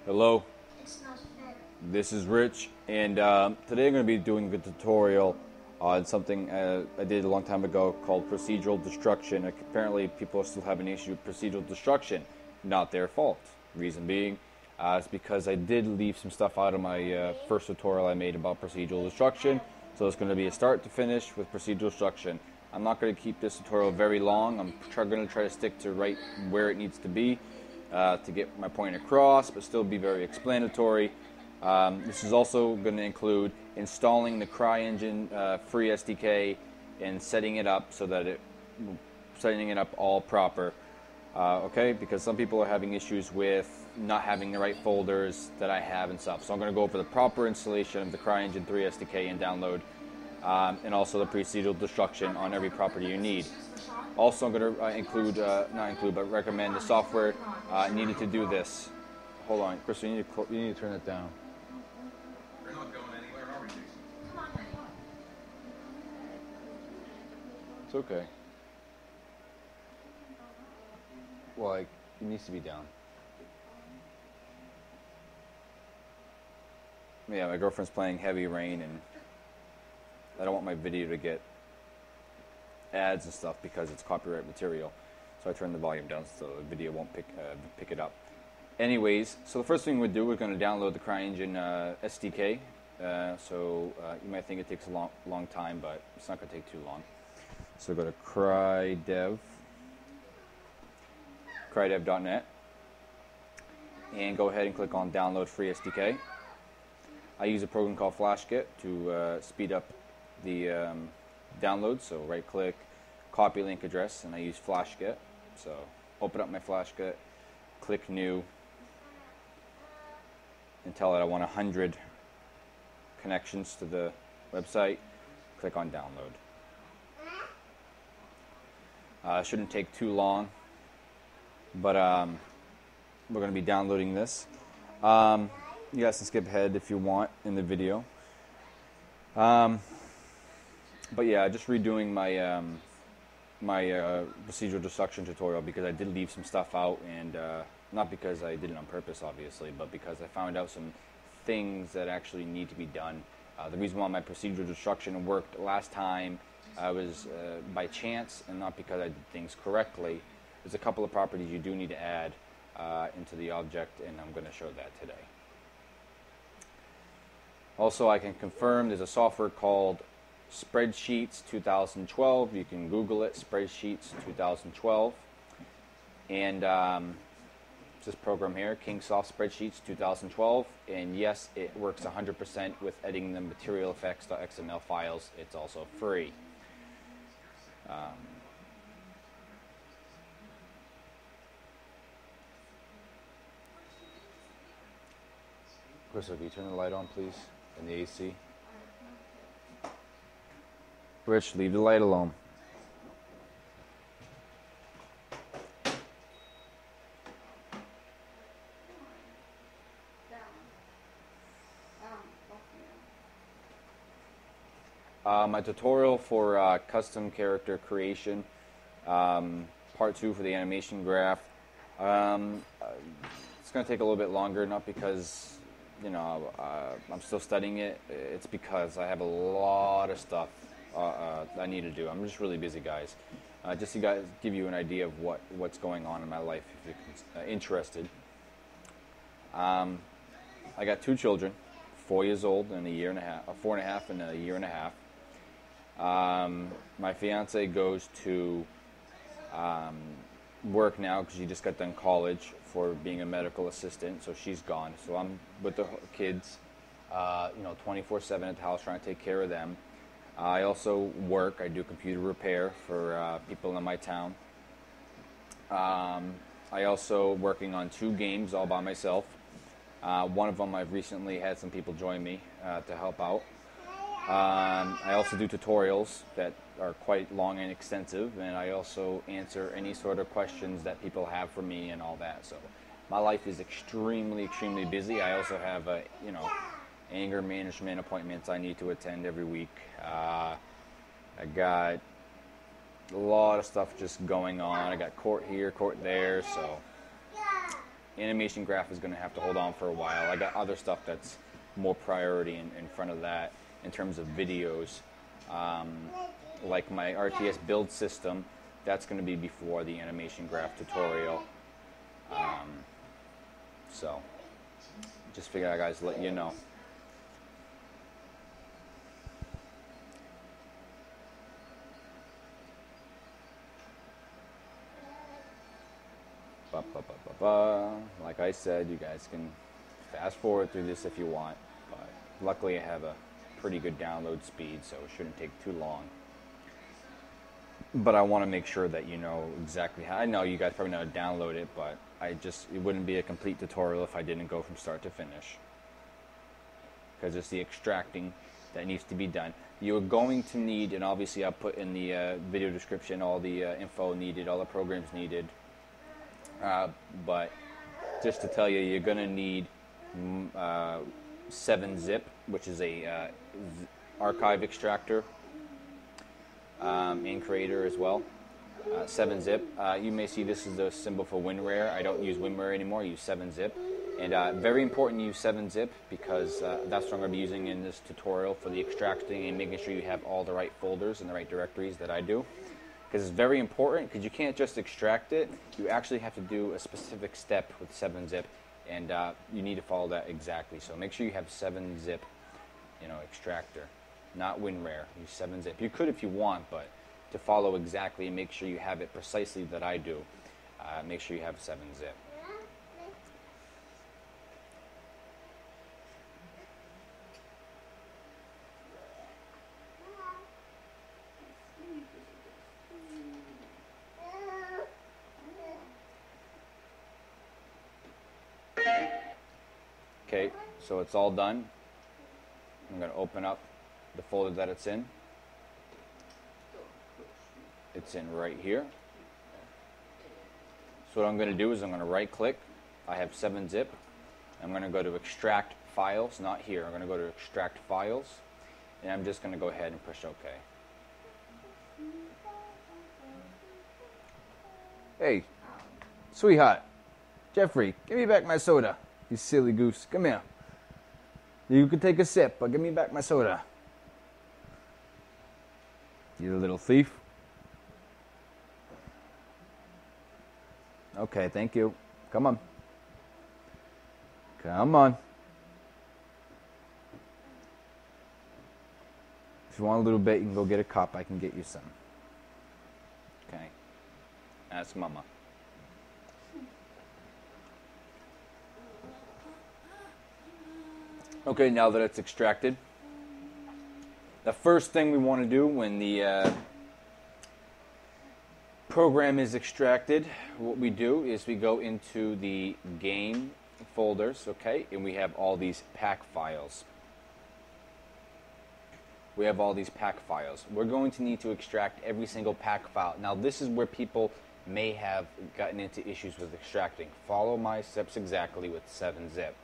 Hello, this is Rich, and today I'm going to be doing a tutorial on something I did a long time ago called procedural destruction. Apparently, people are still having an issue with procedural destruction. Not their fault. Reason being, it's because I did leave some stuff out of my first tutorial I made about procedural destruction. So it's going to be a start to finish with procedural destruction. I'm not going to keep this tutorial very long. I'm going to try to stick to right where it needs to be to get my point across, but still be very explanatory. This is also going to include installing the Cryengine free SDK and setting it up so that setting it up all proper. Okay, because some people are having issues with not having the right folders that I have and stuff. So I'm going to go over the proper installation of the Cryengine 3 SDK and download, and also the procedural destruction on every property you need. Also, I'm going to recommend the software needed to do this. Hold on, Chris, you need to turn it down. We're not going anywhere, are we, Jason? It's okay. Well, it needs to be down. Yeah, my girlfriend's playing Heavy Rain, and I don't want my video to get ads and stuff because it's copyright material. So I turned the volume down so the video won't pick it up. Anyways, so the first thing we do, we're going to download the Cryengine SDK. You might think it takes a long time, but it's not going to take too long. So go to crydev.net, and go ahead and click on Download Free SDK. I use a program called FlashGet to speed up the download. So right-click, copy link address, and I use FlashGet. So open up my FlashGet, click New, and tell it I want 100 connections to the website. Click on Download. Shouldn't take too long, but we're going to be downloading this. You guys can skip ahead if you want in the video. But yeah, just redoing my my procedural destruction tutorial because I did leave some stuff out, and not because I did it on purpose, obviously, but because I found out some things that actually need to be done. The reason why my procedural destruction worked last time was by chance and not because I did things correctly. There's a couple of properties you do need to add into the object, and I'm going to show that today. Also, I can confirm there's a software called Spreadsheets 2012. You can Google it, Spreadsheets 2012. And this program here, Kingsoft Spreadsheets 2012. And yes, it works 100% with editing the material effects.xml files. It's also free. Crystal, can you turn the light on, please? And the AC. Rich, leave the light alone. My tutorial for custom character creation, part 2 for the animation graph. It's going to take a little bit longer, not because I'm still studying it. It's because I have a lot of stuff I need to do. I'm just really busy, guys. Just to give you an idea of what's going on in my life, if you're interested. I got 2 children, 4 years old and 4.5 and a year and a half. My fiance goes to work now because she just got done college for being a medical assistant, so she's gone. So I'm with the kids, 24/7 at the house, trying to take care of them. I also work. I do computer repair for people in my town. I also working on 2 games all by myself. One of them I've recently had some people join me to help out. I also do tutorials that are quite long and extensive, and I also answer any sort of questions that people have for me and all that. So my life is extremely, extremely busy. I also have anger management appointments I need to attend every week. I got a lot of stuff just going on. I got court here, court there, so animation graph is going to have to hold on for a while. I got other stuff that's more priority in front of that in terms of videos. Like my RTS build system, that's going to be before the animation graph tutorial. So, just figured out, guys, let you know. Like I said, you guys can fast forward through this if you want, but luckily I have a pretty good download speed, so it shouldn't take too long. But I want to make sure that you know exactly how. I know you guys probably know how to download it, but it wouldn't be a complete tutorial if I didn't go from start to finish, because it's the extracting that needs to be done. You're going to need, and obviously I'll put in the video description all the info needed, all the programs needed. But just to tell you, you're going to need 7-zip, which is a archive extractor, and creator as well. 7-zip. You may see this is the symbol for WinRAR. I don't use WinRAR anymore. I use 7-zip. And very important you use 7-zip, because that's what I'm going to be using in this tutorial for the extracting and making sure you have all the right folders and the right directories that I do. Because it's very important, because you can't just extract it. You actually have to do a specific step with 7-zip, and you need to follow that exactly. So make sure you have 7-zip, extractor, not WinRAR. Use 7-zip. You could if you want, but to follow exactly and make sure you have it precisely that I do, make sure you have 7-zip. Okay, so it's all done. I'm going to open up the folder that it's in. It's in right here. So what I'm going to do is I'm going to right click. I have 7-zip. I'm going to go to extract files, not here. I'm going to go to extract files, and I'm just going to go ahead and push OK. Hey, sweetheart, Jeffrey, give me back my soda. You silly goose. Come here. You can take a sip, but give me back my soda. You little thief. Okay, thank you. Come on. Come on. If you want a little bit, you can go get a cup. I can get you some. Okay. Ask Mama. Okay, now that it's extracted, the first thing we want to do when the program is extracted, what we do is we go into the game folders, okay, and we have all these pack files. We have all these pack files. We're going to need to extract every single pack file. Now, this is where people may have gotten into issues with extracting. Follow my steps exactly with 7-zip.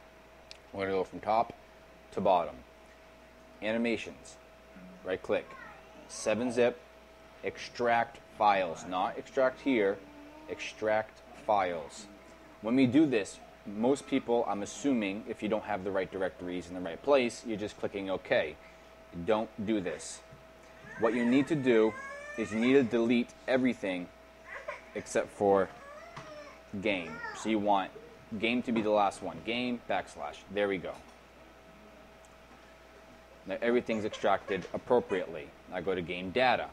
We're going to go from top to bottom. Animations. Right click. 7-zip. Extract files. Not extract here. Extract files. When we do this, most people, I'm assuming, if you don't have the right directories in the right place, you're just clicking OK. Don't do this. What you need to do is you need to delete everything except for game. So you want game to be the last one. Game, backslash. There we go. Now everything's extracted appropriately. I go to game data.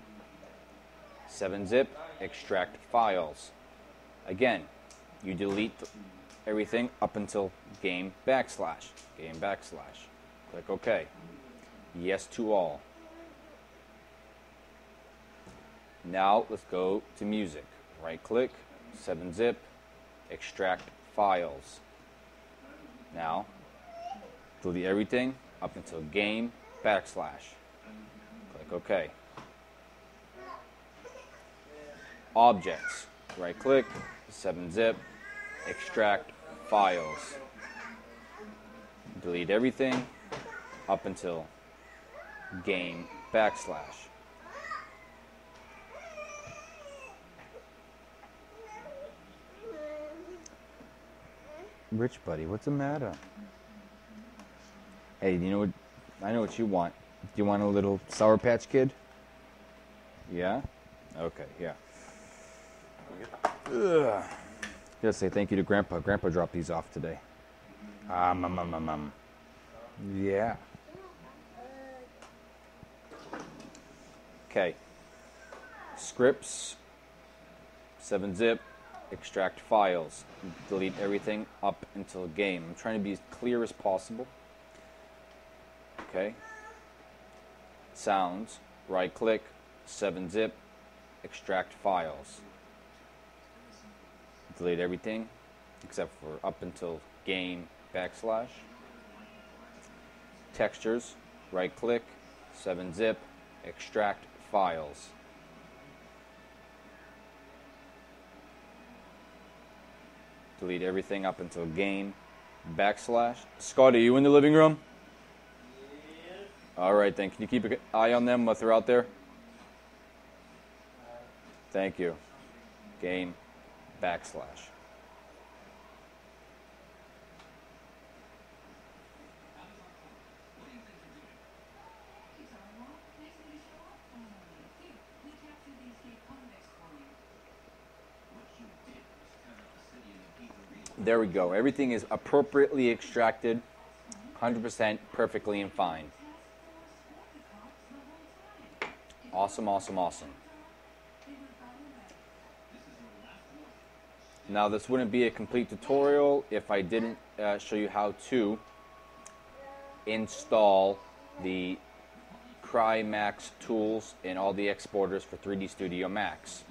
7-zip, extract files. Again, you delete everything up until game, backslash. Game, backslash. Click OK. Yes to all. Now let's go to music. Right click, 7-zip, extract files. Now, delete everything up until game, backslash. Click OK. Objects. Right click, 7-zip, extract files. Delete everything up until game, backslash. Rich buddy, what's the matter? Hey, you know what? I know what you want. Do you want a little Sour Patch Kid? Yeah? Okay, yeah. Ugh. Gotta say thank you to Grandpa. Grandpa dropped these off today. Yeah. Okay. Scripts, 7-zip, extract files, delete everything up until game. I'm trying to be as clear as possible. Okay. Sounds, right click, 7-zip, extract files. Delete everything except for up until game \. Textures, right click, 7-zip, extract files. Delete everything up until game \. Scott, are you in the living room? All right, then. Can you keep an eye on them if they're out there? Thank you. Game \. There we go. Everything is appropriately extracted, 100% perfectly and fine. Awesome, awesome, awesome. Now, this wouldn't be a complete tutorial if I didn't show you how to install the CryMax tools and all the exporters for 3D Studio Max.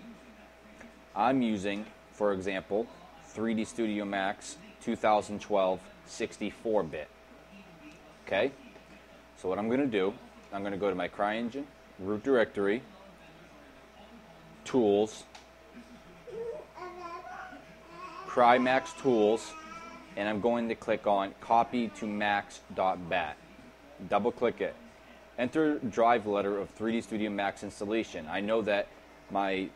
I'm using, for example, 3D Studio Max 2012 64-bit. Okay? So what I'm going to do, I'm going to go to my Cryengine, root directory, tools, CryMax tools, and I'm going to click on copy to max.bat. Double click it. Enter drive letter of 3D Studio Max installation. I know that my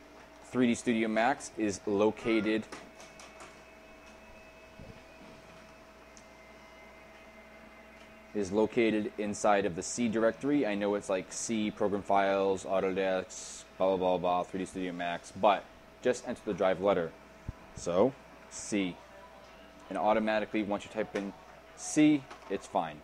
3D Studio Max is located inside of the C directory. I know it's like C, Program Files, Autodesk, blah, blah, blah, blah, 3D Studio Max, but just enter the drive letter. So, C. And automatically, once you type in C, it's fine.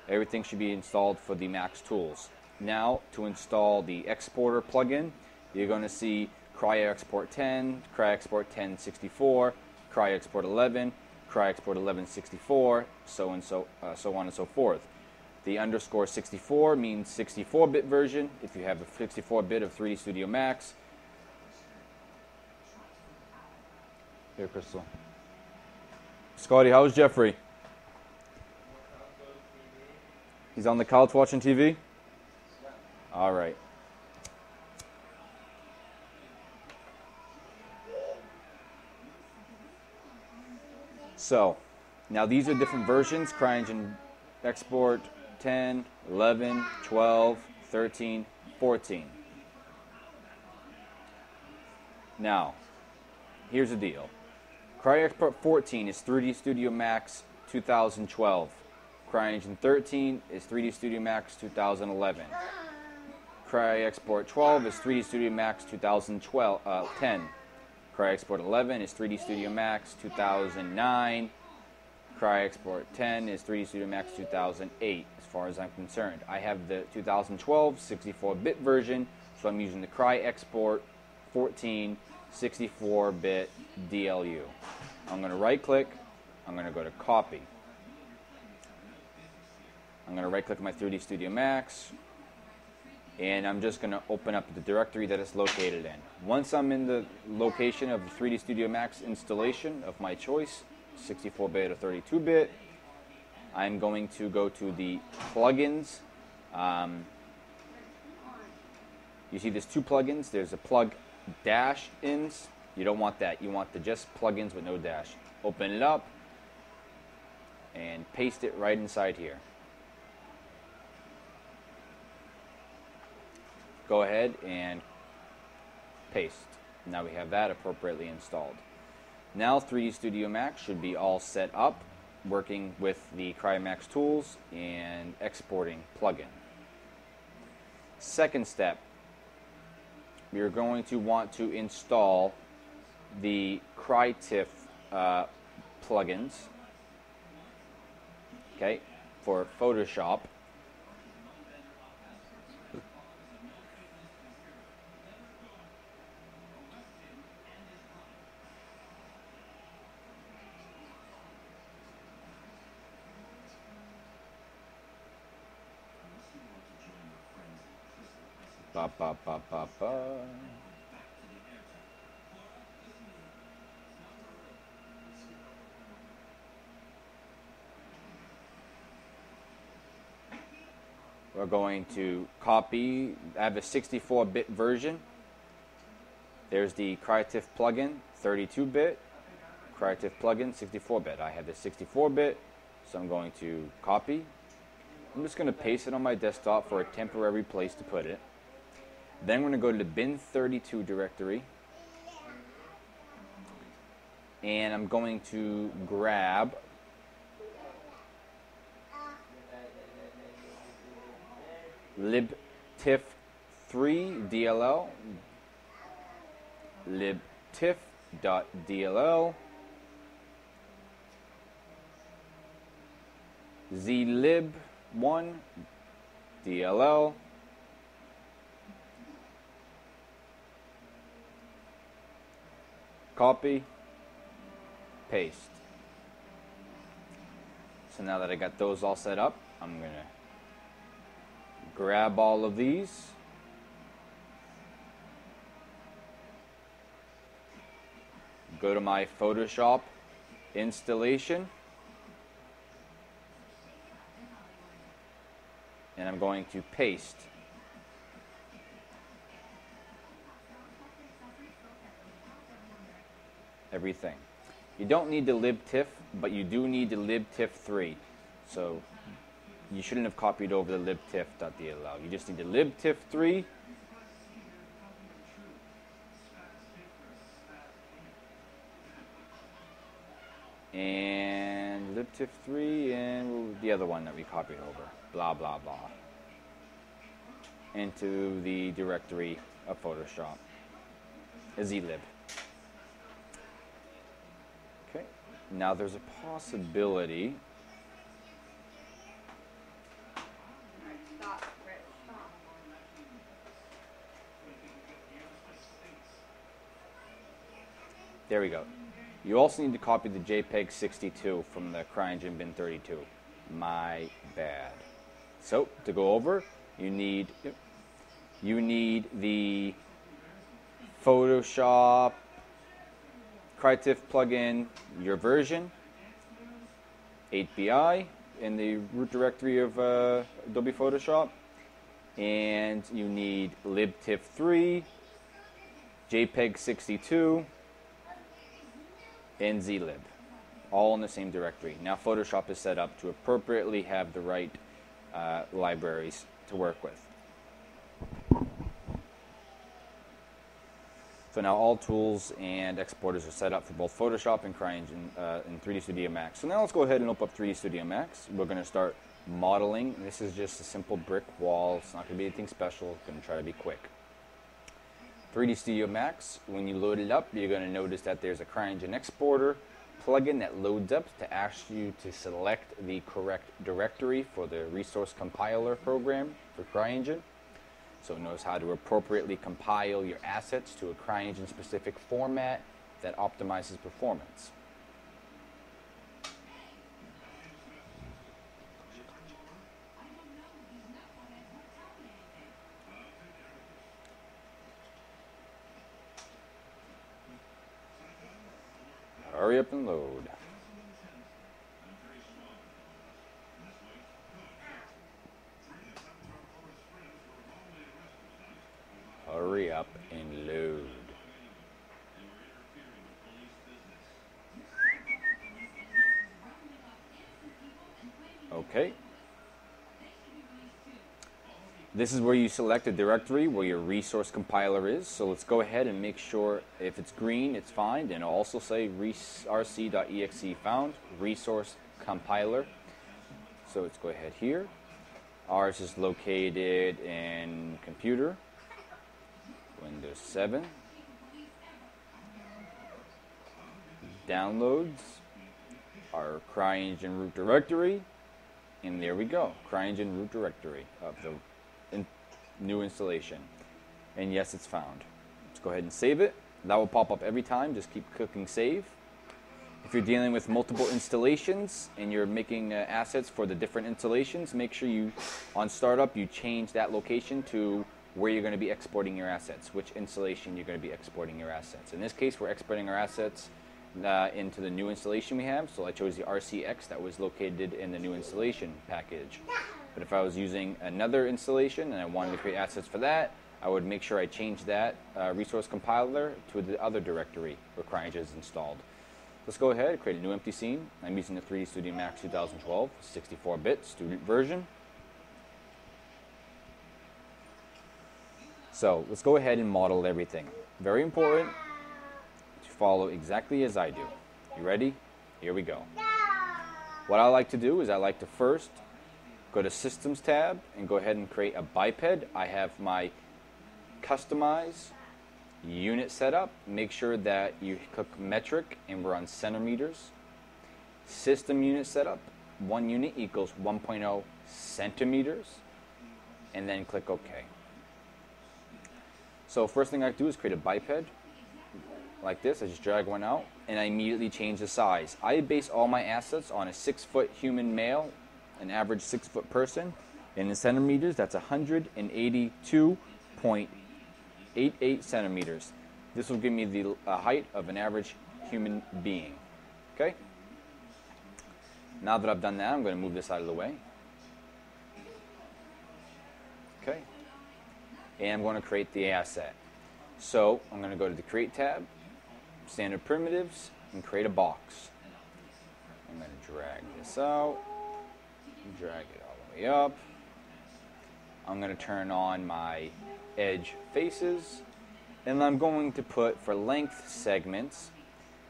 Everything should be installed for the Max tools. Now, to install the exporter plugin, you're going to see CryExport 10, CryExport 10 64, CryExport 11, CryExport 11 64, so on and so forth. The underscore 64 means 64-bit version. If you have a 64-bit of 3D Studio Max. Here, Crystal. Scotty, how's Jeffrey? He's on the couch watching TV? All right. So, now these are different versions. Cryengine Export 10, 11, 12, 13, 14. Now, here's the deal. CryExport 14 is 3D Studio Max 2012. CryEngine 13 is 3D Studio Max 2011. CryExport 12 is 3D Studio Max 2010. CryExport 11 is 3D Studio Max 2009. CryExport 10 is 3D Studio Max 2008, as far as I'm concerned. I have the 2012 64-bit version, so I'm using the CryExport 14 64-bit DLU. I'm going to right-click. I'm going to go to Copy. I'm going to right-click my 3D Studio Max, and I'm just going to open up the directory that it's located in. Once I'm in the location of the 3D Studio Max installation of my choice, 64-bit or 32-bit, I'm going to go to the plugins. You see there's two plugins. There's a plug dash ins. You don't want that. You want the just plugins with no dash. Open it up and paste it right inside here. Go ahead and paste. Now we have that appropriately installed. Now 3D Studio Max should be all set up, working with the CryMax tools and exporting plugin. Second step, you're going to want to install the CryTiff plugins, okay, for Photoshop. Ba, ba, ba, ba, ba. We're going to copy. I have a 64-bit version. There's the CryTiff plugin, 32-bit. CryTiff plugin, 64-bit. I have the 64-bit, so I'm going to copy. I'm just going to paste it on my desktop for a temporary place to put it. Then we're going to go to the bin32 directory, and I'm going to grab libtiff3dll, libtiff.dll, zlib1dll, copy, paste. So now that I got those all set up, I'm going to grab all of these, go to my Photoshop installation, and I'm going to paste. Everything. You don't need the libtiff, but you do need the libtiff3. So you shouldn't have copied over the libtiff.dll. You just need the libtiff3. And libtiff3 and the other one that we copied over. Blah, blah, blah. Into the directory of Photoshop. zlib. Okay. Now there's a possibility. There we go. You also need to copy the JPEG 62 from the Cryengine bin 32. My bad. So to go over, you need the Photoshop CryTiff plugin, your version, 8BI in the root directory of Adobe Photoshop, and you need libtiff3, JPEG 62, and zlib, all in the same directory. Now Photoshop is set up to appropriately have the right libraries to work with. So now all tools and exporters are set up for both Photoshop and Cryengine and 3D Studio Max. So now let's go ahead and open up 3D Studio Max. We're going to start modeling. This is just a simple brick wall. It's not going to be anything special. It's going to try to be quick. 3D Studio Max, when you load it up, you're going to notice that there's a Cryengine exporter plugin that loads up to ask you to select the correct directory for the resource compiler program for Cryengine. So it knows how to appropriately compile your assets to a Cryengine specific format that optimizes performance. Hurry up and load. Hurry up and load. Okay. This is where you select a directory where your resource compiler is. So let's go ahead and make sure if it's green, it's fine. And it'll also say rc.exe found, resource compiler. So let's go ahead here. Ours is located in computer, Windows 7. Downloads, our Cryengine root directory, and there we go, Cryengine root directory of the new installation. And yes, it's found. Let's go ahead and save it. That will pop up every time. Just keep clicking save. If you're dealing with multiple installations and you're making assets for the different installations, make sure you, on startup, you change that location to where you're going to be exporting your assets, which installation you're going to be exporting your assets. In this case, we're exporting our assets into the new installation we have, so I chose the RCX that was located in the new installation package. But if I was using another installation and I wanted to create assets for that, I would make sure I change that resource compiler to the other directory where Cryengine is installed. Let's go ahead and create a new empty scene. I'm using the 3D Studio Max 2012, 64-bit student version. So let's go ahead and model everything. Very important to follow exactly as I do. You ready? Here we go. What I like to do is I like to first go to Systems tab and go ahead and create a biped. I have my customize unit setup. Make sure that you click metric and we're on centimeters. System unit setup, 1 unit equals 1.0 centimeters, and then click OK. So first thing I do is create a biped like this. I just drag one out and I immediately change the size. I base all my assets on a 6-foot human male, an average 6-foot person, and in centimeters that's 182.88 centimeters. This will give me the height of an average human being. Okay? Now that I've done that, I'm going to move this out of the way. Okay? And I'm going to create the asset. So I'm going to go to the Create tab, Standard Primitives, and create a box. I'm going to drag this out, drag it all the way up. I'm going to turn on my edge faces, and I'm going to put for length segments,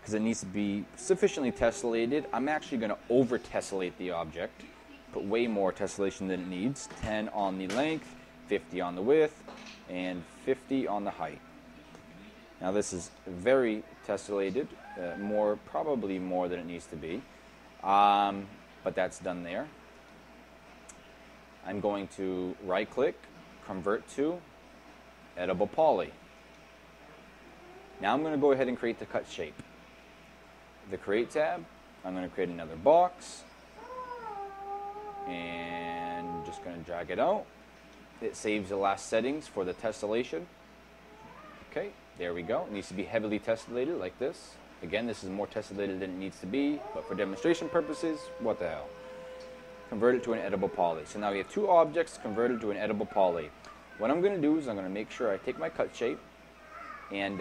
because it needs to be sufficiently tessellated. I'm actually going to over tessellate the object, put way more tessellation than it needs. 10 on the length, 50 on the width, and 50 on the height. Now this is very tessellated, probably more than it needs to be, but that's done there. I'm going to right click, convert to editable poly. Now I'm going to go ahead and create the cut shape. The Create tab, I'm going to create another box, and just going to drag it out. It saves the last settings for the tessellation. Okay, there we go. It needs to be heavily tessellated like this. Again, this is more tessellated than it needs to be, but for demonstration purposes, what the hell. Convert it to an editable poly. So now we have 2 objects converted to an editable poly. What I'm going to do is I'm going to make sure I take my cut shape, and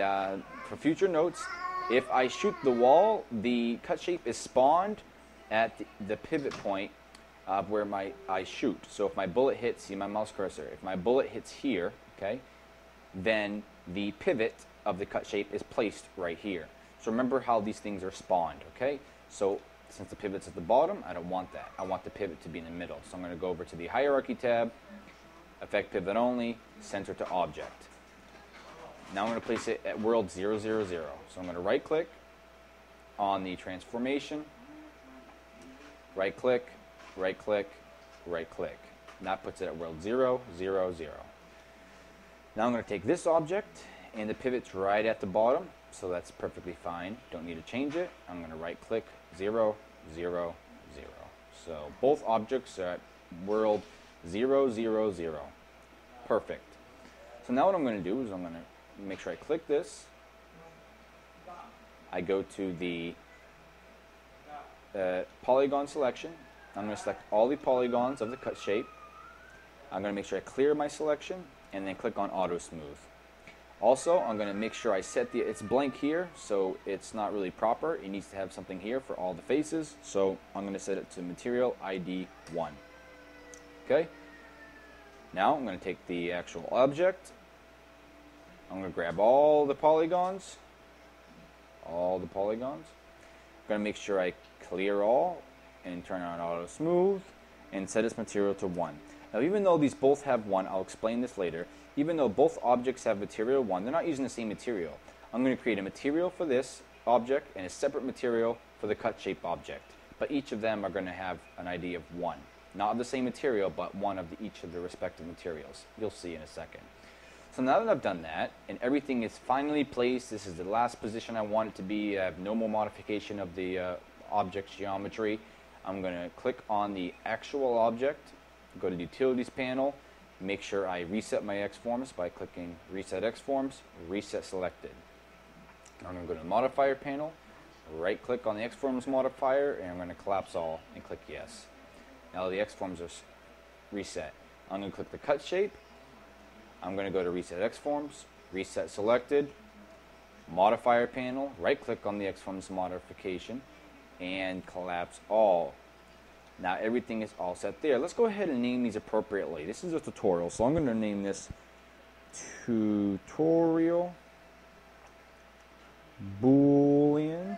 for future notes, if I shoot the wall, the cut shape is spawned at the pivot point of where I shoot. So if my bullet hits, see my mouse cursor, if my bullet hits here, okay, then the pivot of the cut shape is placed right here. So remember how these things are spawned, okay? So since the pivot's at the bottom, I don't want that. I want the pivot to be in the middle. So I'm going to go over to the Hierarchy tab, Effect Pivot Only, Center to Object. Now I'm going to place it at world 0, 0, 0. So I'm going to right click on the transformation, right click, right click, right click. And that puts it at world 0, 0, 0. Now I'm going to take this object, and the pivot's right at the bottom, so that's perfectly fine. Don't need to change it. I'm going to right click 0, 0, 0. So both objects are at world 0, 0, 0. Perfect. So now what I'm going to do is I'm going to make sure I click this. I go to the polygon selection. I'm going to select all the polygons of the cut shape. I'm going to make sure I clear my selection and then click on Auto Smooth. Also, I'm going to make sure I set it's blank here, so it's not really proper. It needs to have something here for all the faces. So I'm going to set it to Material ID 1. Okay? Now I'm going to take the actual object. I'm going to grab all the polygons. I'm going to make sure I clear all and turn on auto smooth and set its material to 1. Now even though these both have 1, I'll explain this later, even though both objects have material 1, they're not using the same material. I'm going to create a material for this object and a separate material for the cut shape object. But each of them are going to have an ID of 1. Not of the same material, but one of each of the respective materials. You'll see in a second. So now that I've done that, and everything is finally placed, this is the last position I want it to be, I have no more modification of the object's geometry. I'm going to click on the actual object, go to the Utilities panel, make sure I reset my XForms by clicking Reset XForms, Reset Selected. I'm going to go to the Modifier panel, right click on the XForms modifier, and I'm going to collapse all and click Yes. Now the XForms are reset. I'm going to click the Cut Shape. I'm going to go to Reset XForms, Reset Selected, Modifier panel, right click on the XForms modification, and collapse all. Now everything is all set there. Let's go ahead and name these appropriately. This is a tutorial, so I'm going to name this Tutorial Boolean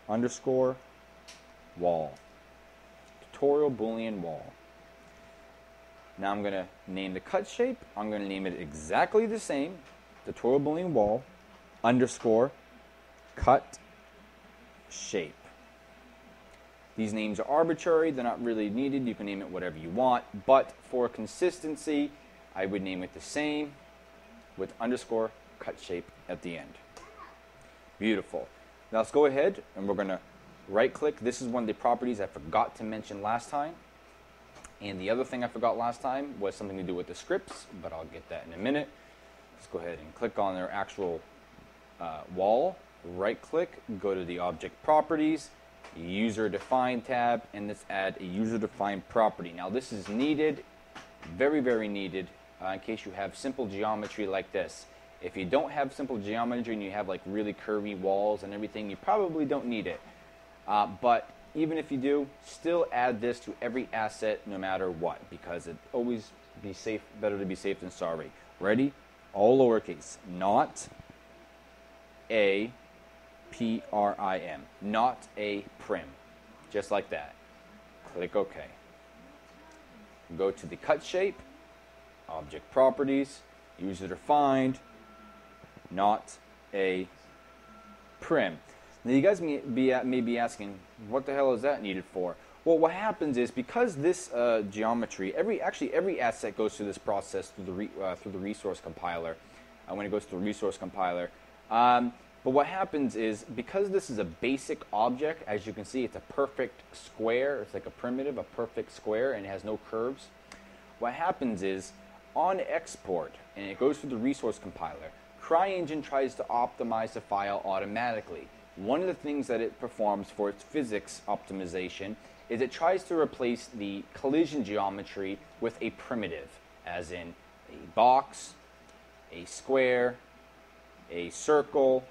underscore wall. Tutorial Boolean wall. Now I'm going to name the cut shape. I'm going to name it exactly the same. Tutorial Boolean wall underscore cut shape. These names are arbitrary. They're not really needed. You can name it whatever you want. But for consistency, I would name it the same with underscore cut shape at the end. Beautiful. Now let's go ahead and we're going to right click. This is one of the properties I forgot to mention last time. And the other thing I forgot last time was something to do with the scripts, but I'll get that in a minute. Let's go ahead and click on their actual wall, right click, go to the object properties, user defined tab, and let's add a user defined property. Now this is needed, very, very needed, in case you have simple geometry like this. If you don't have simple geometry and you have like really curvy walls and everything, you probably don't need it. But even if you do, still add this to every asset no matter what, because it always be safe, better to be safe than sorry. Ready? All lowercase, not a prim, not a prim, just like that. Click OK. Go to the cut shape, object properties, user defined, not a prim. Now you guys may be asking, what the hell is that needed for? Well, what happens is because this geometry, every asset goes through this process through the resource compiler. When it goes through the resource compiler, but what happens is because this is a basic object, as you can see, it's a perfect square. It's like a primitive, a perfect square, and it has no curves. What happens is on export, and it goes through the resource compiler, Cryengine tries to optimize the file automatically. One of the things that it performs for its physics optimization is it tries to replace the collision geometry with a primitive, as in a box, a square, a circle,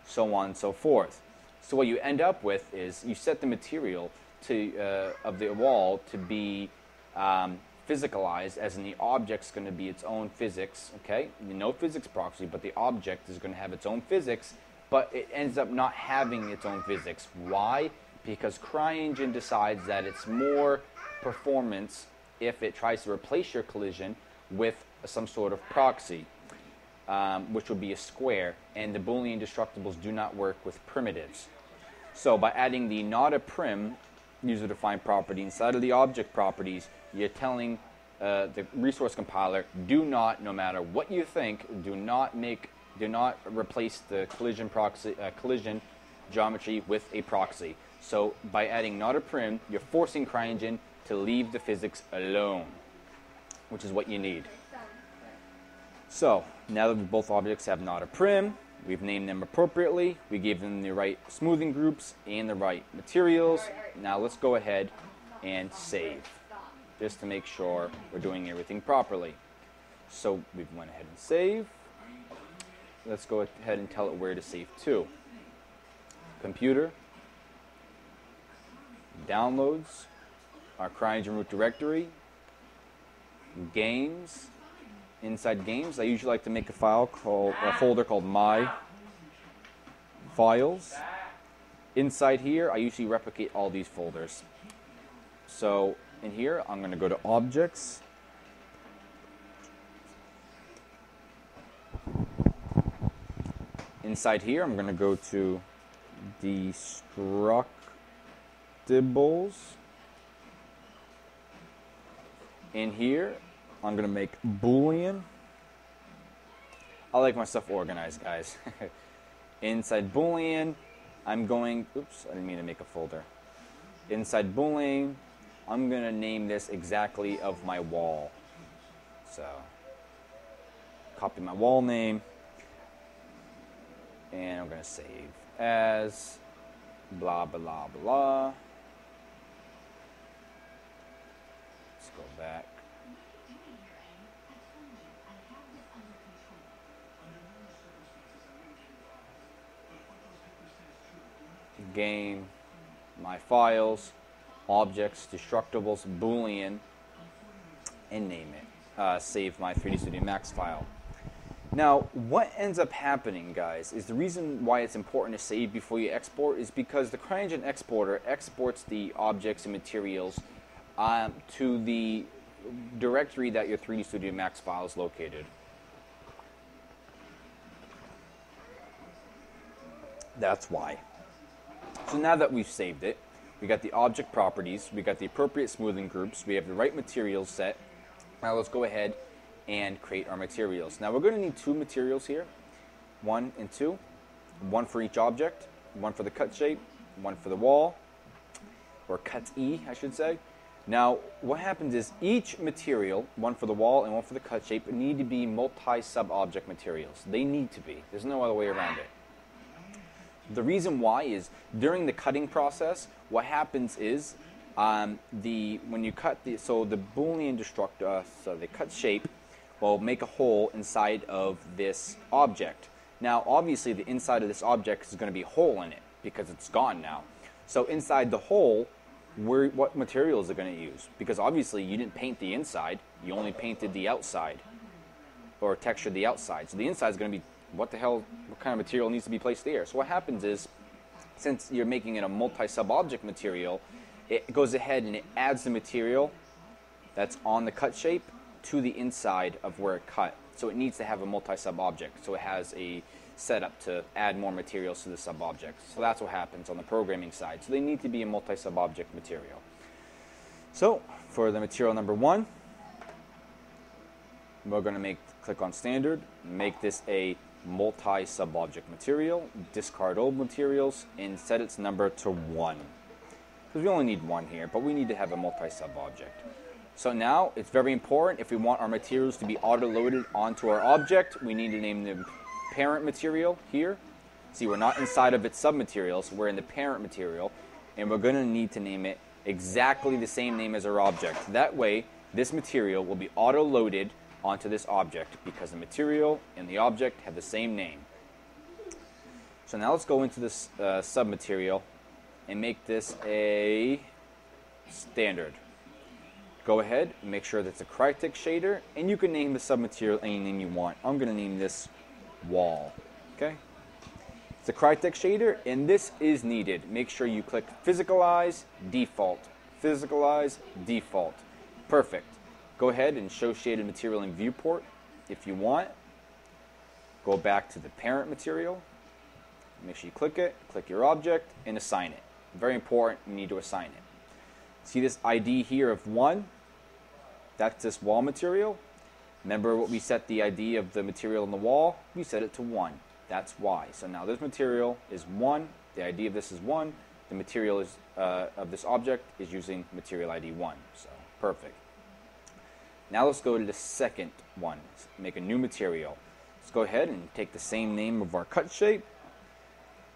so on and so forth. So what you end up with is you set the material to of the wall to be physicalized, as in the object's going to be its own physics. Okay, no physics proxy, but the object is going to have its own physics. But it ends up not having its own physics. Why? Because Cryengine decides that it's more performance if it tries to replace your collision with some sort of proxy, which would be a square, and the Boolean destructibles do not work with primitives. So by adding the not a prim user-defined property inside of the object properties, you're telling the resource compiler, do not, no matter what you think, do not replace the collision geometry with a proxy. So by adding not a prim, you're forcing Cryengine to leave the physics alone, which is what you need. So now that both objects have not a prim, we've named them appropriately, we gave them the right smoothing groups and the right materials. Now let's go ahead and save, just to make sure we're doing everything properly. So we went ahead and saved. Let's go ahead and tell it where to save to. Computer, downloads, our Cryengine root directory, games. Inside games, I usually like to make a folder called My Files. Inside here, I usually replicate all these folders. So in here, I'm going to go to Objects. Inside here, I'm going to go to Destructibles. In here, I'm going to make Boolean. I like my stuff organized, guys. Inside Boolean, I'm going... Oops, I didn't mean to make a folder. Inside Boolean, I'm going to name this exactly of my wall. So, copy my wall name. And I'm going to save as blah, blah, blah. Let's go back. Game, my files, objects, destructibles, Boolean, and name it. Save my 3D Studio Max file. Now, what ends up happening, guys, is the reason why it's important to save before you export is because the Cryengine exporter exports the objects and materials to the directory that your 3D Studio Max file is located. That's why. So now that we've saved it, we got the object properties, we got the appropriate smoothing groups, we have the right materials set. Now let's go ahead and create our materials. Now we're going to need two materials here, 1 and 2, one for each object, one for the cut shape, one for the wall, or cut E, I should say. Now what happens is each material, one for the wall and one for the cut shape, need to be multi-sub-object materials. They need to be. There's no other way around it. The reason why is during the cutting process, what happens is when you cut the Boolean so the cut shape will make a hole inside of this object. Now, obviously, the inside of this object is going to be a hole in it because it's gone now. So inside the hole, what material is it going to use? Because obviously, you didn't paint the inside; you only painted the outside or textured the outside. So the inside is going to be what kind of material needs to be placed there? So what happens is, since you're making it a multi-sub-object material, it goes ahead and it adds the material that's on the cut shape to the inside of where it cut. So it needs to have a multi-sub-object. So it has a setup to add more materials to the sub-objects. So that's what happens on the programming side. So they need to be a multi-sub-object material. So for the material number 1, we're going to click on Standard, make this a multi-sub-object material, discard old materials, and set its number to 1. Because we only need 1 here, but we need to have a multi-sub-object. So now, it's very important, if we want our materials to be auto-loaded onto our object, we need to name the parent material here. See, we're not inside of its sub-materials, we're in the parent material, and we're going to need to name it exactly the same name as our object. That way, this material will be auto-loaded onto this object because the material and the object have the same name. So now let's go into this sub-material and make this a standard. Go ahead, make sure that's a Crytek shader, and you can name the sub-material any name you want. I'm going to name this wall. Okay? It's a Crytek shader, and this is needed. Make sure you click Physicalize, Default. Physicalize, Default. Perfect. Go ahead and show shaded material in viewport if you want. Go back to the parent material. Make sure you click it, click your object, and assign it. Very important, you need to assign it. See this ID here of 1? That's this wall material. Remember what we set the ID of the material on the wall? We set it to 1. That's why. So now this material is 1. The ID of this is 1. The material is of this object is using material ID 1. So perfect. Now let's go to the second one. Let's make a new material. Let's go ahead and take the same name of our cut shape.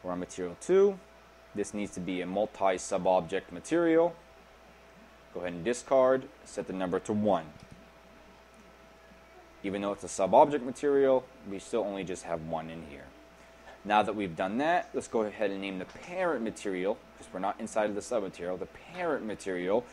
Or our material 2. This needs to be a multi-sub-object material. Go ahead and discard. Set the number to 1. Even though it's a sub-object material, we still only just have 1 in here. Now that we've done that, let's go ahead and name the parent material, because we're not inside of the sub-material, the parent material,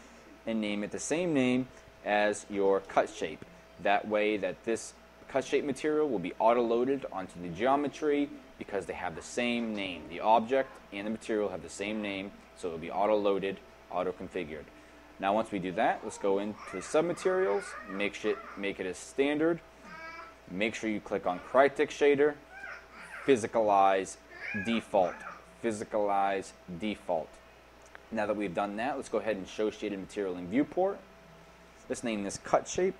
and name it the same name as your cut shape. That way that this cut shape material will be auto-loaded onto the geometry because they have the same name. The object and the material have the same name, so it will be auto-loaded, auto-configured. Now once we do that, let's go into submaterials, make it as standard. Make sure you click on Crytek shader, physicalize default, physicalize default. Now that we've done that, let's go ahead and show shaded material in viewport. Let's name this cut shape.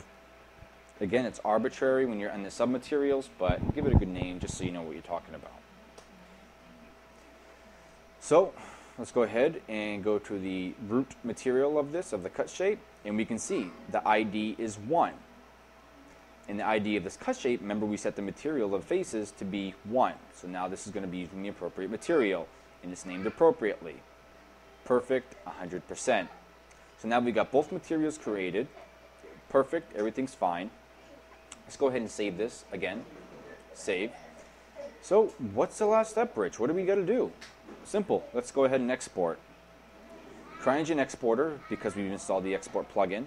Again, it's arbitrary when you're on the submaterials, but give it a good name just so you know what you're talking about. So let's go ahead and go to the root material of the cut shape, and we can see the ID is 1. And the ID of this cut shape, remember we set the material of faces to be 1. So now this is going to be using the appropriate material, and it's named appropriately. Perfect, 100%. So now we've got both materials created. Perfect, everything's fine. Let's go ahead and save this again. Save. So what's the last step, Rich? What do we got to do? Simple. Let's go ahead and export. Cryengine exporter, because we've installed the export plugin.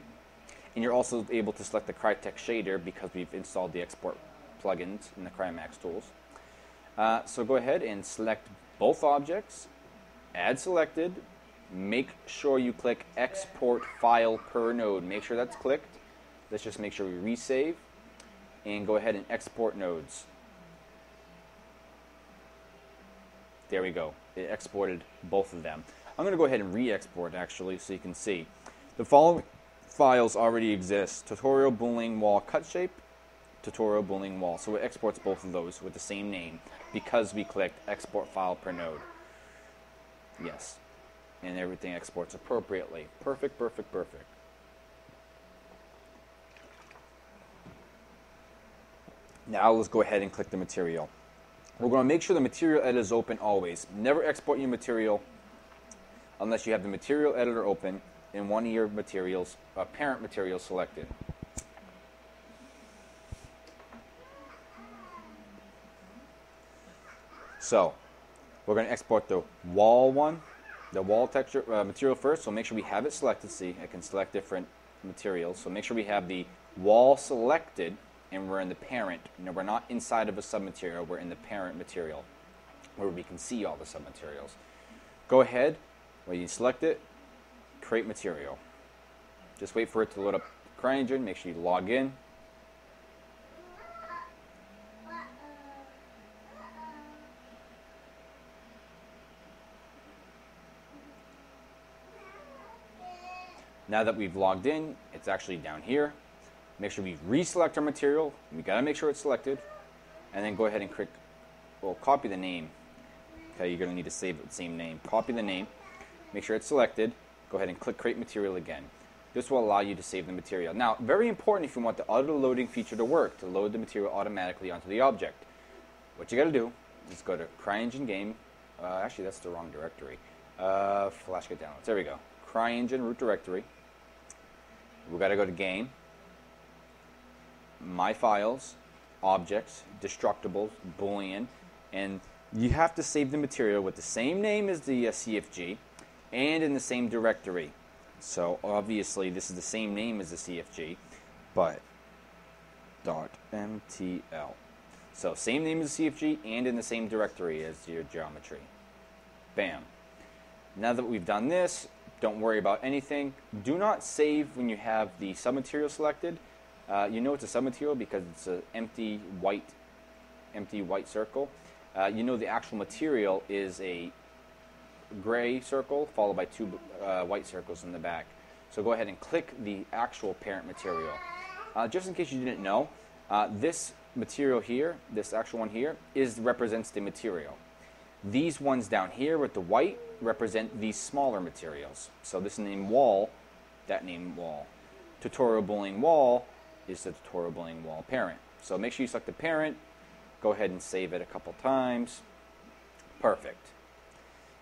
And you're also able to select the Crytek shader because we've installed the export plugins in the CryMax tools. So go ahead and select both objects, add selected, make sure you click export file per node. Make sure that's clicked. Let's just make sure we resave and go ahead and export nodes. There we go. It exported both of them. I'm going to go ahead and re-export actually so you can see. The following files already exist: tutorial boolean wall cut shape, tutorial boolean wall. So it exports both of those with the same name because we clicked export file per node. Yes. And everything exports appropriately. Perfect, perfect, perfect. Now let's go ahead and click the material. We're going to make sure the material editor is open always. Never export your material unless you have the material editor open and one of your materials, parent materials selected. So we're going to export the wall one, the wall texture material first. So make sure we have it selected. See, I can select different materials. So make sure we have the wall selected and we're in the parent. No, we're not inside of a submaterial. We're in the parent material where we can see all the submaterials. Go ahead, when you select it, create material. Just wait for it to load up Cryengine. Make sure you log in. Now that we've logged in, it's actually down here. Make sure we reselect our material. We got to make sure it's selected. And then go ahead and click, well, copy the name. Okay, you're going to need to save it the same name. Copy the name. Make sure it's selected. Go ahead and click Create Material again. This will allow you to save the material. Now, very important if you want the auto-loading feature to work, to load the material automatically onto the object. What you got to do is go to Cryengine Game. Actually, that's the wrong directory. Flash get downloads. There we go. Cryengine root directory. We got to go to Game, My Files, Objects, Destructibles, Boolean, and you have to save the material with the same name as the CFG and in the same directory. So obviously this is the same name as the CFG, but .mtl. So same name as the CFG and in the same directory as your geometry. Bam. Now that we've done this, don't worry about anything. Do not save when you have the submaterial selected. You know it's a submaterial because it's an empty white circle. You know the actual material is a gray circle followed by two white circles in the back. So go ahead and click the actual parent material. Just in case you didn't know, this material here, this actual one here, represents the material. These ones down here with the white represent these smaller materials. So this name wall, that name wall. Tutorial boolean wall is the tutorial boolean wall parent. So make sure you select the parent. Go ahead and save it a couple times. Perfect.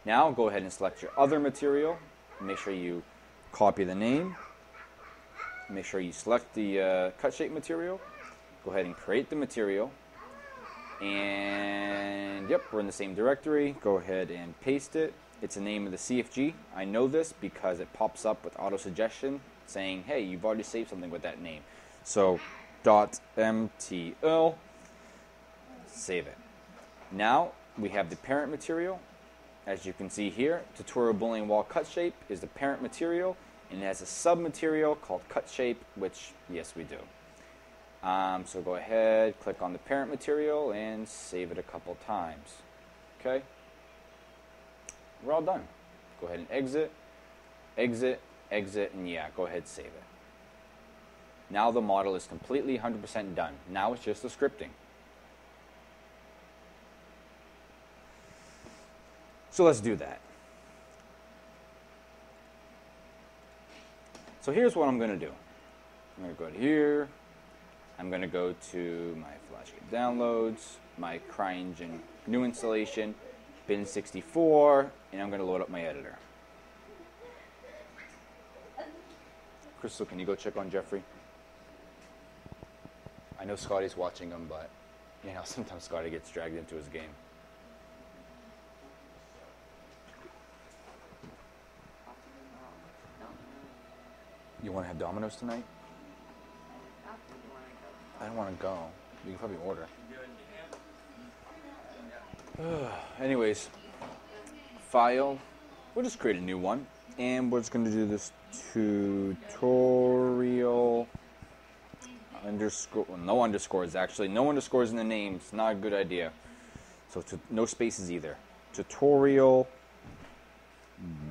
Now go ahead and select your other material. Make sure you copy the name. Make sure you select the cut shape material. Go ahead and create the material. And yep, we're in the same directory. Go ahead and paste it. It's the name of the CFG. I know this because it pops up with auto suggestion saying, hey, you've already saved something with that name. So .mtl, save it. Now we have the parent material. As you can see here, tutorial boolean wall cut shape is the parent material, and it has a sub-material called cut shape, which, yes, we do. So go ahead, click on the parent material, and save it a couple times. Okay? We're all done. Go ahead and exit, exit, exit, and yeah, go ahead, save it. Now the model is completely 100% done. Now it's just the scripting. So let's do that. So here's what I'm going to do. I'm going to go to here. I'm going to go to my Flash game downloads, my Cryengine new installation, bin 64, and I'm going to load up my editor. Crystal, can you go check on Jeffrey? I know Scotty's watching him, but you know, sometimes Scotty gets dragged into his game. You want to have Domino's tonight? I don't want to go. You can probably order. Anyways, file. We'll just create a new one, and we're just going to do this tutorial underscore. Well, no underscores actually. No underscores in the name. It's not a good idea. So no spaces either. Tutorial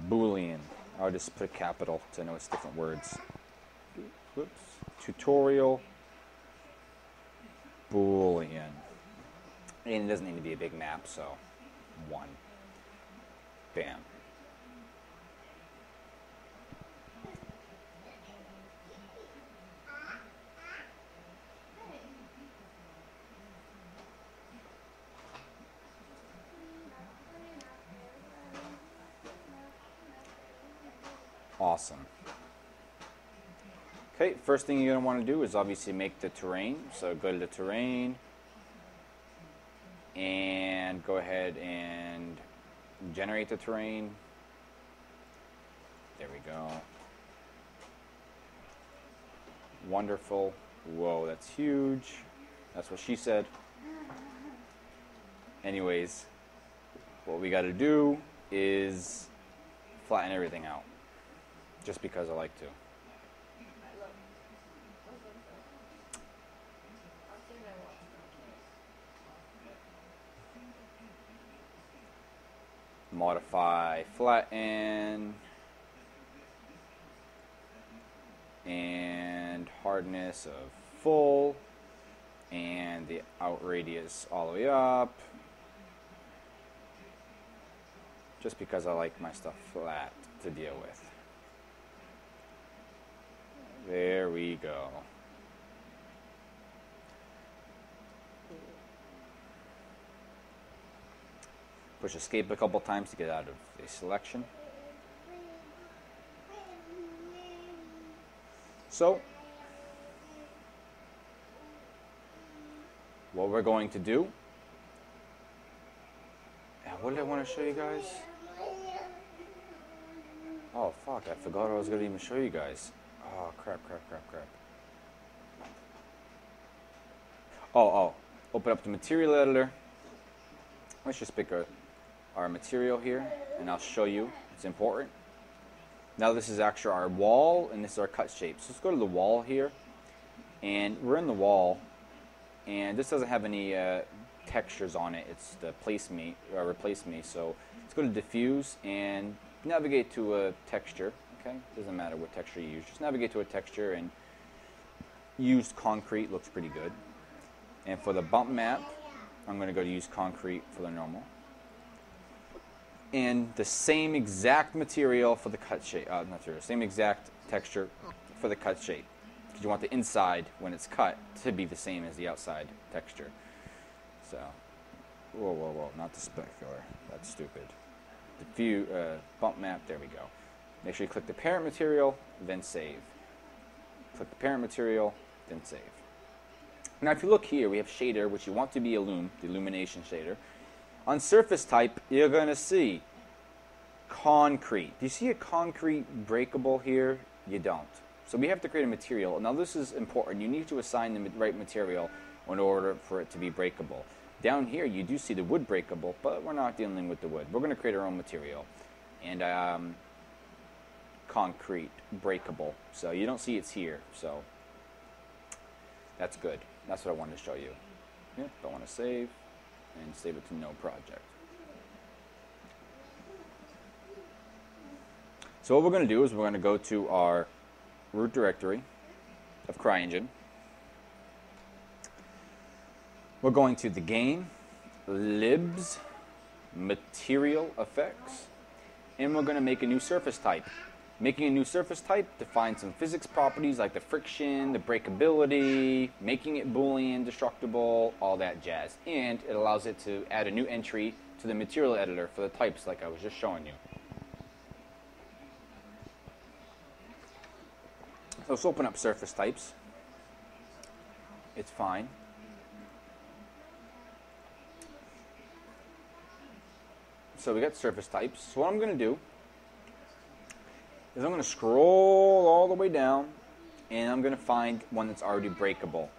boolean. I'll just put capital so I know it's different words. Whoops. Tutorial boolean. And it doesn't need to be a big map, so 1. Bam. Awesome. Okay, first thing you're going to want to do is obviously make the terrain. So go to the terrain and go ahead and generate the terrain. There we go. Wonderful. Whoa, that's huge. That's what she said. Anyways, what we got to do is flatten everything out. Just because I like to. Modify, flatten, and hardness of full, and the out radius all the way up. Just because I like my stuff flat to deal with. There we go. Push escape a couple times to get out of the selection. So, what we're going to do, what did I want to show you guys? Oh fuck, I forgot I was going to even show you guys. Oh, crap. Oh, open up the material editor. Let's just pick our material here, and I'll show you. It's important. Now this is actually our wall, and this is our cut shape. So let's go to the wall here, and we're in the wall, and this doesn't have any textures on it. It's the replace me. So let's go to diffuse and navigate to a texture. Okay, doesn't matter what texture you use. Just navigate to a texture, and used concrete looks pretty good. And for the bump map, I'm going to go to use concrete for the normal. And the same exact material for the cut shape, same exact texture for the cut shape. Because you want the inside, when it's cut, to be the same as the outside texture. So, whoa, not the specular. That's stupid. Diffuse, bump map, there we go. Make sure you click the parent material, then save. Click the parent material, then save. Now if you look here, we have shader, which you want to be the illumination shader. On surface type, you're going to see concrete. Do you see a concrete breakable here? You don't. So we have to create a material. Now this is important. You need to assign the right material in order for it to be breakable. Down here you do see the wood breakable, but we're not dealing with the wood. We're going to create our own material. And concrete breakable. So you don't see it's here. So that's good. That's what I wanted to show you. Yep, I want to save and save it to no project. So what we're going to do is we're going to go to our root directory of Cryengine. We're going to the game, libs, material effects, and we're going to make a new surface type. Making a new surface type defines some physics properties like the friction, the breakability, making it Boolean, destructible, all that jazz. And it allows it to add a new entry to the material editor for the types like I was just showing you. So let's open up surface types. It's fine. So we got surface types. So what I'm going to do is I'm going to scroll all the way down and I'm going to find one that's already breakable.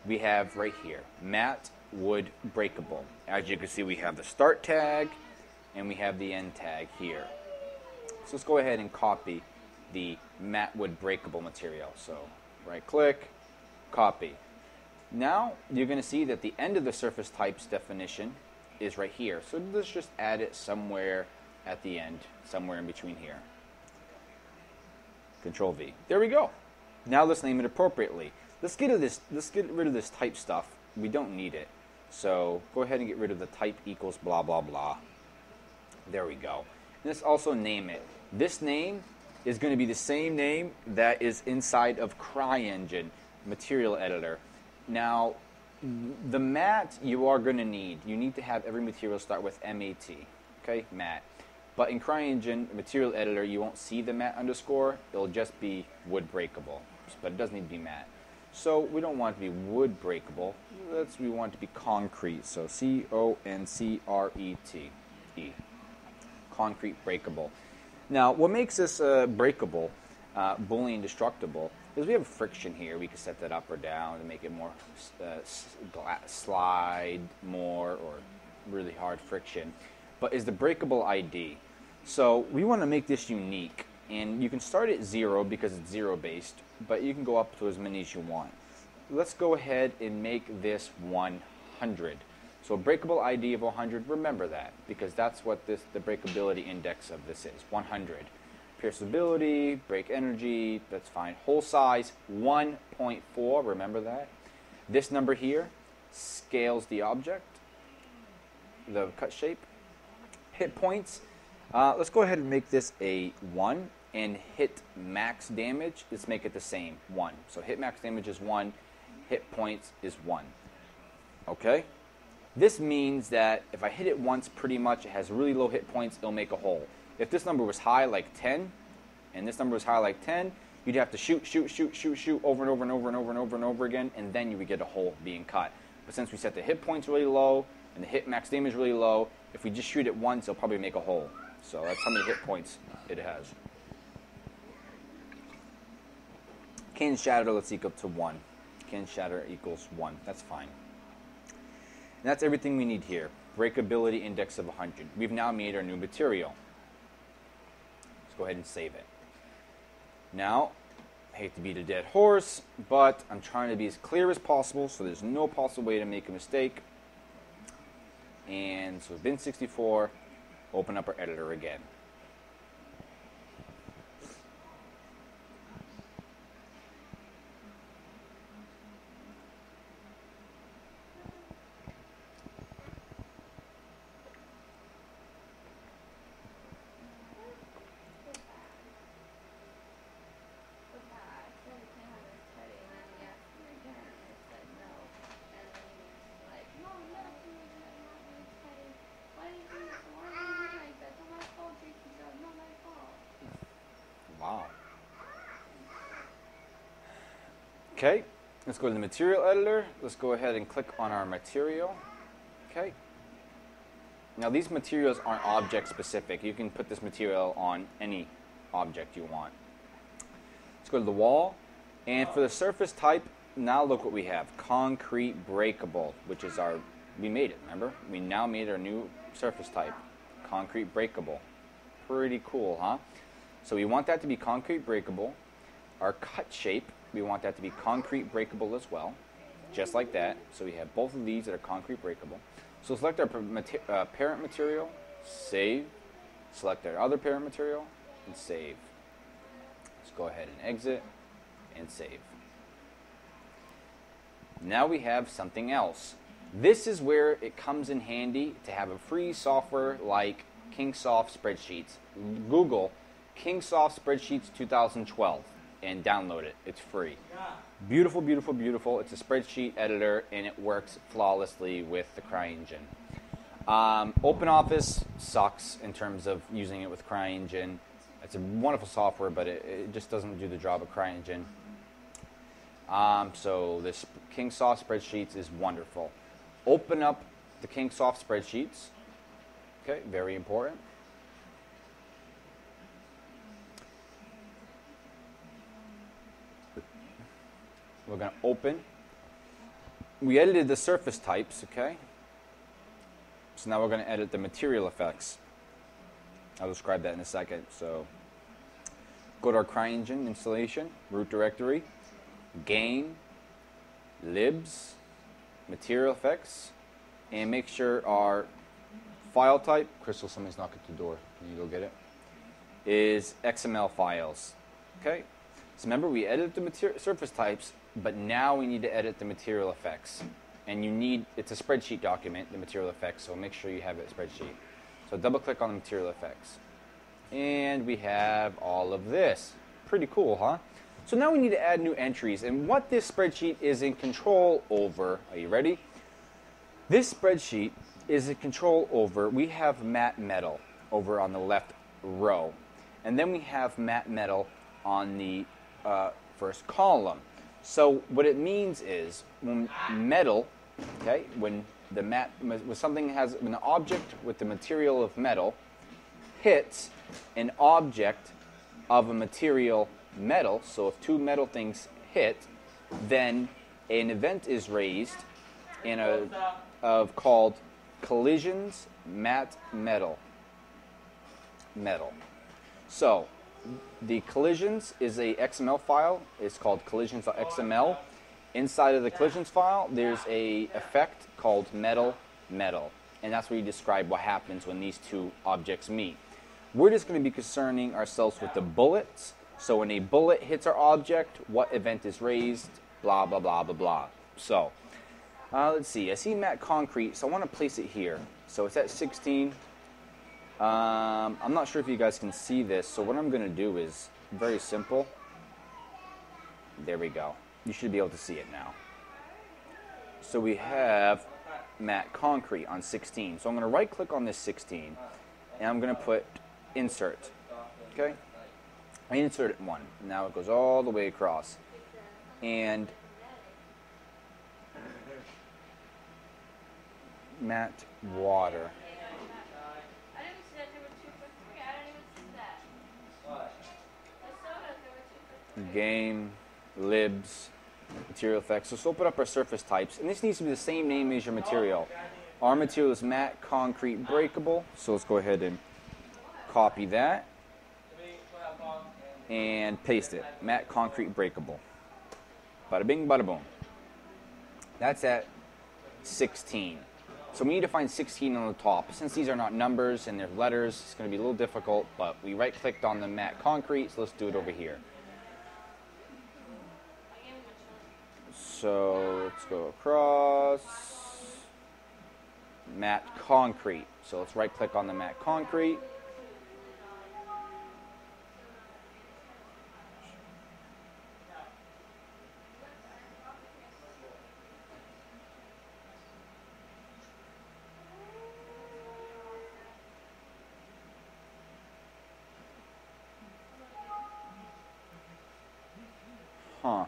We have right here, matte wood breakable. As you can see, we have the start tag and we have the end tag here. So let's go ahead and copy the matte wood breakable material. So right click, copy. Now you're going to see that the end of the surface types definition is right here. So let's just add it somewhere at the end, somewhere in between here. Control V. There we go. Now let's name it appropriately. Let's get rid of this type stuff. We don't need it. So go ahead and get rid of the type equals blah blah blah. There we go. Let's also name it. This name is going to be the same name that is inside of Cryengine material editor. Now the matte you are going to need. You need to have every material start with MAT. Okay, matte. But in Cryengine material editor, you won't see the matte underscore. It'll just be wood breakable, but it doesn't need to be matte. So we don't want it to be wood breakable. We want it to be concrete. So C-O-N-C-R-E-T-E. Concrete breakable. Now, what makes this breakable, Boolean destructible, is we have friction here. We can set that up or down to make it more slide more or really hard friction. But is the breakable ID. So we want to make this unique. And you can start at 0 because it's 0 based, but you can go up to as many as you want. Let's go ahead and make this 100. So breakable ID of 100, remember that, because that's what the breakability index of this is, 100. Pierceability, break energy, that's fine. Hole size, 1.4, remember that. This number here scales the object, the cut shape. Hit points, let's go ahead and make this a 1, and hit max damage, let's make it the same, 1. So hit max damage is 1, hit points is 1. Okay? This means that if I hit it once, pretty much it has really low hit points, it'll make a hole. If this number was high, like 10, and this number was high, like 10, you'd have to shoot over and over and over and over and over and over again, and then you would get a hole being cut. But since we set the hit points really low, and the hit max damage really low, if we just shoot it once, it'll probably make a hole. So that's how many hit points it has. Can shatter, let's equal to 1. Can shatter equals 1. That's fine. And that's everything we need here. Breakability index of 100. We've now made our new material. Let's go ahead and save it. Now, I hate to beat a dead horse, but I'm trying to be as clear as possible so there's no possible way to make a mistake. And so bin 64, open up our editor again. Wow. Okay, let's go to the material editor. Let's go ahead and click on our material. Okay. Now these materials aren't object specific. You can put this material on any object you want. Let's go to the wall. And for the surface type, now look what we have. Concrete breakable, which is we made it, remember? We now made our new surface type. Concrete breakable. Pretty cool, huh? So we want that to be concrete breakable. Our cut shape, we want that to be concrete breakable as well. Just like that. So we have both of these that are concrete breakable. So select our parent material, save. Select our other parent material, and save. Let's go ahead and exit and save. Now we have something else. This is where it comes in handy to have a free software like Kingsoft Spreadsheets. Google Kingsoft Spreadsheets 2012 and download it. It's free. Beautiful, beautiful, beautiful. It's a spreadsheet editor and it works flawlessly with the Cryengine. OpenOffice sucks in terms of using it with Cryengine. It's a wonderful software, but it just doesn't do the job of Cryengine. So this Kingsoft Spreadsheets is wonderful. Open up the Kingsoft Spreadsheets. Okay, very important. We're going to open. We edited the surface types, okay? So now we're going to edit the material effects. I'll describe that in a second. So go to our Cryengine installation, root directory, game, libs, material effects, and make sure our file type, Crystal, somebody's knocking at the door, can you go get it, is XML files. Okay? So remember, we edited the surface types, but now we need to edit the material effects. And it's a spreadsheet document, the material effects, so make sure you have it spreadsheet. So double click on the material effects. And we have all of this. Pretty cool, huh? So now we need to add new entries. And what this spreadsheet is in control over, are you ready? This spreadsheet is in control over, we have matte metal over on the left row. And then we have matte metal on the first column. So what it means is when metal, okay, when something has an object with the material of metal hits an object of a material metal, so if two metal things hit, then an event is raised called collisions matte metal. So the collisions is a XML file. It's called collisions.xml. Inside of the collisions file, there's a effect called metal, and that's where you describe what happens when these two objects meet. We're just going to be concerning ourselves with the bullets. So when a bullet hits our object, what event is raised, blah, blah, blah, blah, blah. So let's see. I see matte concrete, so I want to place it here. So it's at 16. I'm not sure if you guys can see this, so what I'm going to do is very simple. There we go. You should be able to see it now. So we have matte concrete on 16. So I'm going to right click on this 16 and I'm going to put insert. Okay? I insert it one. Now it goes all the way across. And matte water. Game, libs, material effects. So let's open up our surface types. And this needs to be the same name as your material. Our material is matte concrete breakable. So let's go ahead and copy that and paste it. Matte concrete breakable. Bada bing, bada boom. That's at 16. So we need to find 16 on the top. Since these are not numbers and they're letters, it's going to be a little difficult, but we right clicked on the matte concrete, so let's do it over here. So let's go across, matte concrete. So let's right click on the matte concrete. Huh.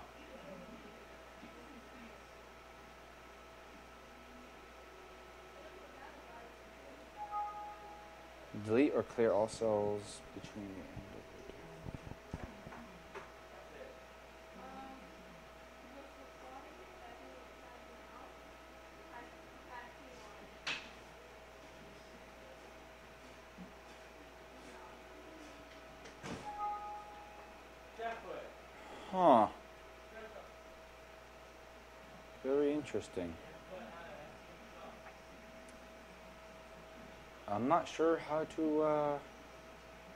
Delete or clear all cells between the end of the... Huh. Very interesting. I'm not sure how to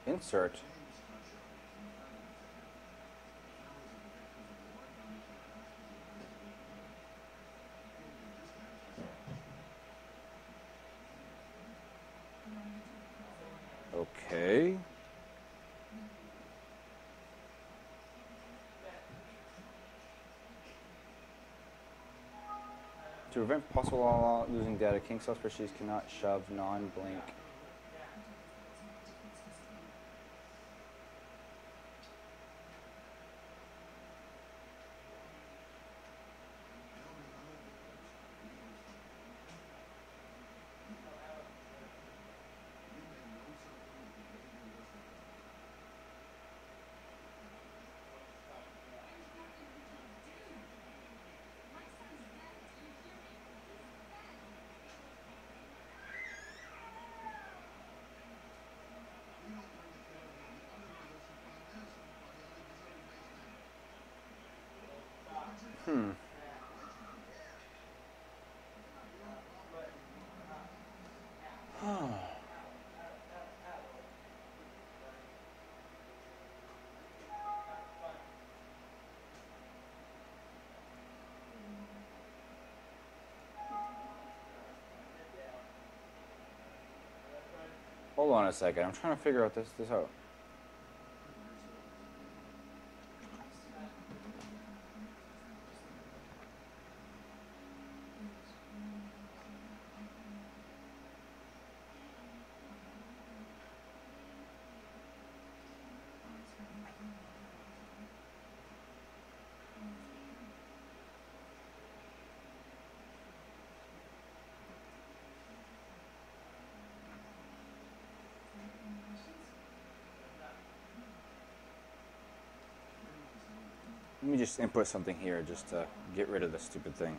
insert. Okay. To prevent possible losing data, Kingsoft Spreadsheets cannot shove non-blank. Hold on a second. I'm trying to figure out this out. Let me just input something here just to get rid of this stupid thing.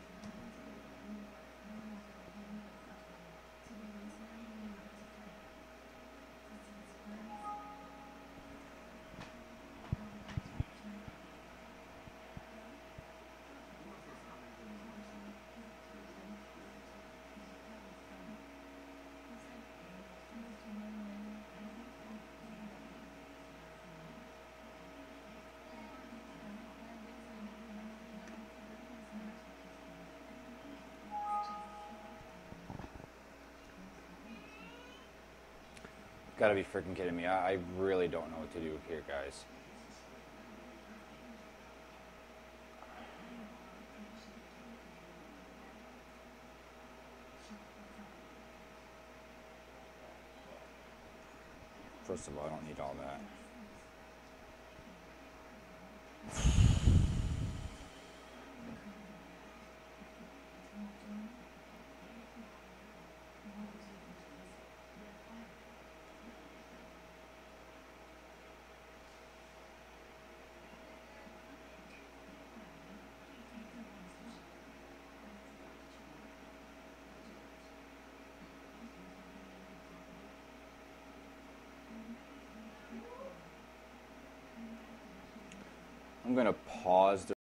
Gotta be freaking kidding me. I really don't know what to do here, guys. First of all, I don't need all that. I'm going to pause the